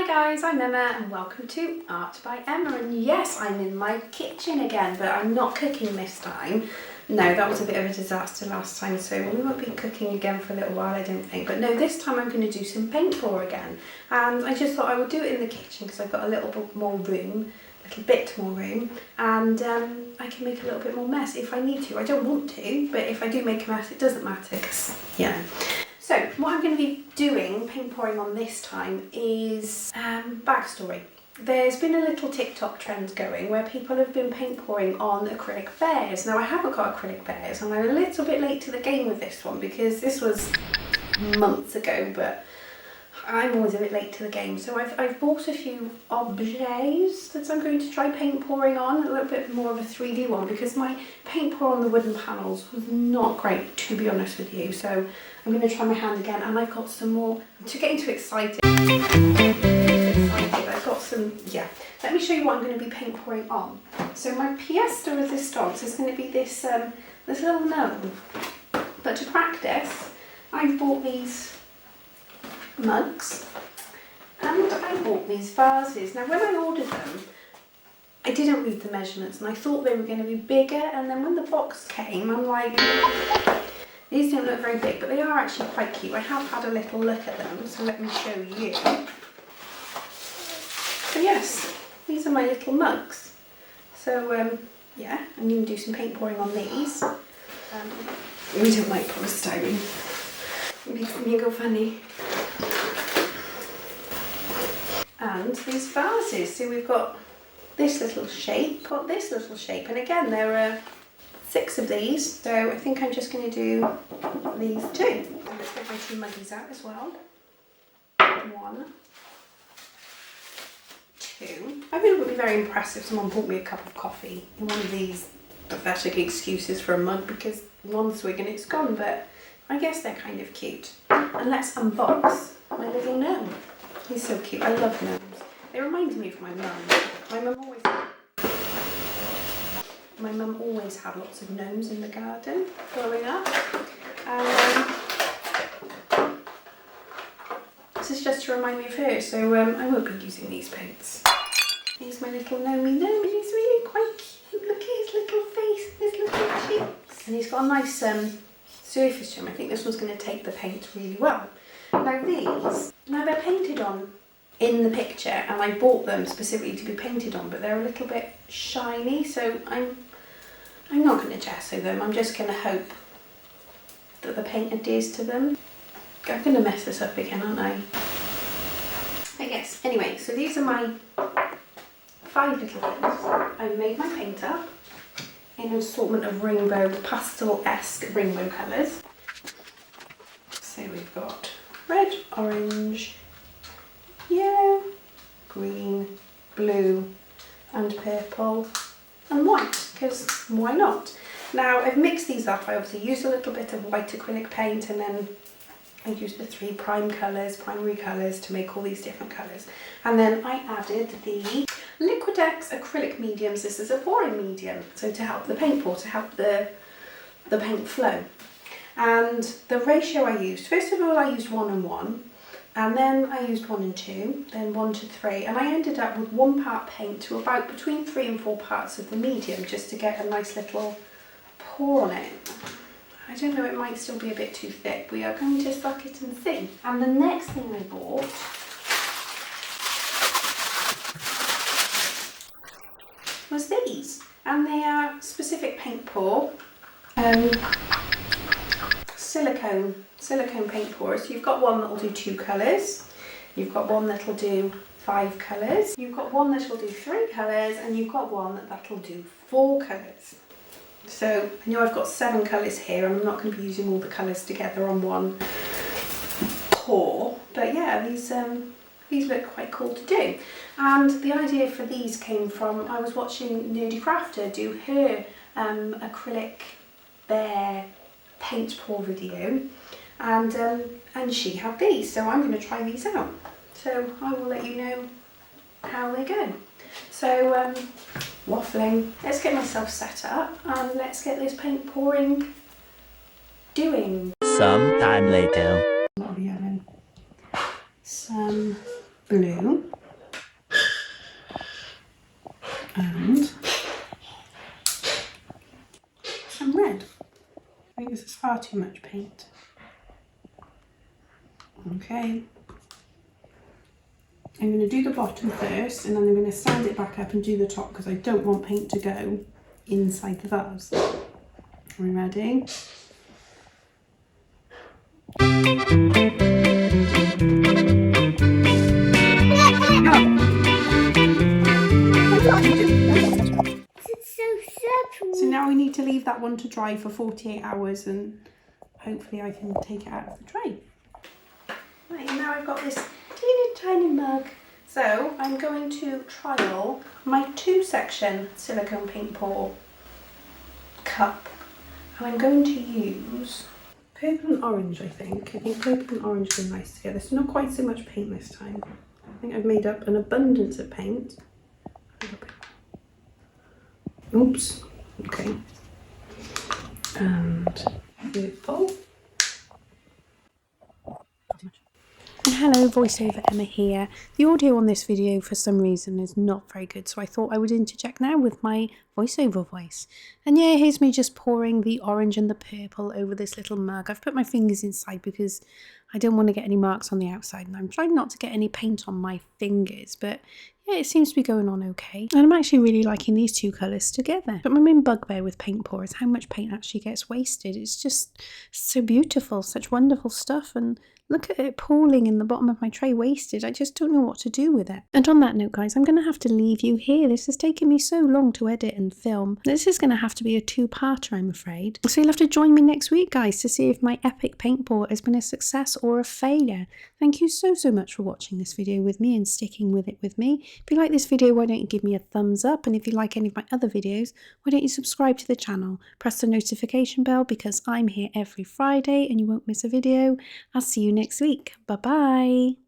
Hi guys, I'm Emma and welcome to Art by Emma, and yes, I'm in my kitchen again, but I'm not cooking this time. No, that was a bit of a disaster last time, so we won't be cooking again for a little while, I don't think. But no, this time I'm going to do some paint pour again, and I just thought I would do it in the kitchen because I've got a little bit more room, and I can make a little bit more mess if I need to. I don't want to, but if I do make a mess, it doesn't matter because, yeah. So what I'm going to be doing, paint pouring on this time, is backstory. There's been a little TikTok trend going where people have been paint pouring on acrylic bears. Now I haven't got acrylic bears and I'm a little bit late to the game with this one because this was months ago, but I'm always a bit late to the game. So I've bought a few objets that I'm going to try paint pouring on, a little bit more of a 3D one because my paint pour on the wooden panels was not great, to be honest with you. So I'm going to try my hand again, and I've got some more. I'm getting too excited. I've got some, yeah. Let me show you what I'm going to be paint pouring on. So my pièce de résistance is going to be this, this little gnome. But to practice, I've bought these mugs and I bought these vases. Now when I ordered them, I didn't read the measurements and I thought they were going to be bigger, and then when the box came, I'm like, these don't look very big, but they are actually quite cute. I have had a little look at them, so let me show you. So yes, these are my little mugs. So yeah, I'm going to do some paint pouring on these. We don't like polystyrene. It makes me go funny. And these vases, so we've got this little shape, and again there are 6 of these, so I think I'm just going to do these 2. So let's get my 2 muggies out as well. 1, 2. I think it would be very impressive if someone bought me a cup of coffee in one of these pathetic excuses for a mug, because one swig and it's gone, but I guess they're kind of cute. And let's unbox my little gnome. He's so cute. I love gnomes. They remind me of my mum. My mum always had lots of gnomes in the garden growing up. And this is just to remind me of her, so I won't be using these paints. Here's my little gnomey gnome. He's really quite cute. Look at his little face, his little cheeks. And he's got a nice surface to him. I think this one's going to take the paint really well. Now they're painted on in the picture, and I bought them specifically to be painted on, but they're a little bit shiny, so I'm not going to gesso them. I'm just going to hope that the paint adheres to them. I'm going to mess this up again, aren't I? Yes. Anyway, so these are my 5 little things. I've made my paint up in an assortment of rainbow, pastel-esque rainbow colours. So we've got red, orange, yellow, green, blue and purple and white, because why not? Now I've mixed these up. I obviously used a little bit of white acrylic paint, and then I used the 3 primary colours to make all these different colours. And then I added the Liquitex acrylic mediums. This is a pouring medium, so to help the paint pour, to help the paint flow. And the ratio I used, first of all I used 1 and 1, and then I used 1 and 2, then 1 to 3, and I ended up with 1 part paint to about between 3 and 4 parts of the medium, just to get a nice little pour on it. I don't know, it might still be a bit too thick. We are going to suck it and see. And the next thing I bought was these, and they are specific paint pour. Silicone paint pourers. You've got one that will do 2 colours, you've got one that will do 5 colours, you've got one that will do 3 colours, and you've got one that will do 4 colours. So I know I've got 7 colours here. I'm not going to be using all the colours together on one pour, but yeah, these look quite cool to do. And the idea for these came from, I was watching Nerdy Crafter do her acrylic bear paint pour video, and she had these, so I'm going to try these out. So I will let you know how they go. So waffling, let's get myself set up and let's get this paint pouring doing. Some time later. Some blue, and some red. I think this is far too much paint. Okay. I'm going to do the bottom first, and then I'm going to stand it back up and do the top because I don't want paint to go inside the vase. Are we ready? So now we need to leave that one to dry for 48 hours and hopefully I can take it out of the tray. Right, now I've got this teeny tiny mug. So I'm going to trial my 2-section silicone paint pour cup. And I'm going to use purple and orange, I think. I think purple and orange go nice together. So not quite so much paint this time. I think I've made up an abundance of paint. Oops. Okay. And beautiful. Hello, voiceover Emma here. The audio on this video for some reason is not very good, so I thought I would interject now with my voiceover voice. And yeah, here's me just pouring the orange and the purple over this little mug. I've put my fingers inside because I don't want to get any marks on the outside, and I'm trying not to get any paint on my fingers, but yeah, it seems to be going on okay. And I'm actually really liking these two colours together. But my main bugbear with paint pour is how much paint actually gets wasted. It's just so beautiful, such wonderful stuff, and look at it pooling in the bottom of my tray wasted. I just don't know what to do with it. And on that note, guys, I'm going to have to leave you here. This has taken me so long to edit and film. This is going to have to be a 2-parter, I'm afraid. So you'll have to join me next week, guys, to see if my epic paint pour has been a success or a failure. Thank you so much for watching this video with me and sticking with it with me. If you like this video, why don't you give me a thumbs up? And if you like any of my other videos, why don't you subscribe to the channel? Press the notification bell because I'm here every Friday and you won't miss a video. I'll see you next week. Bye bye.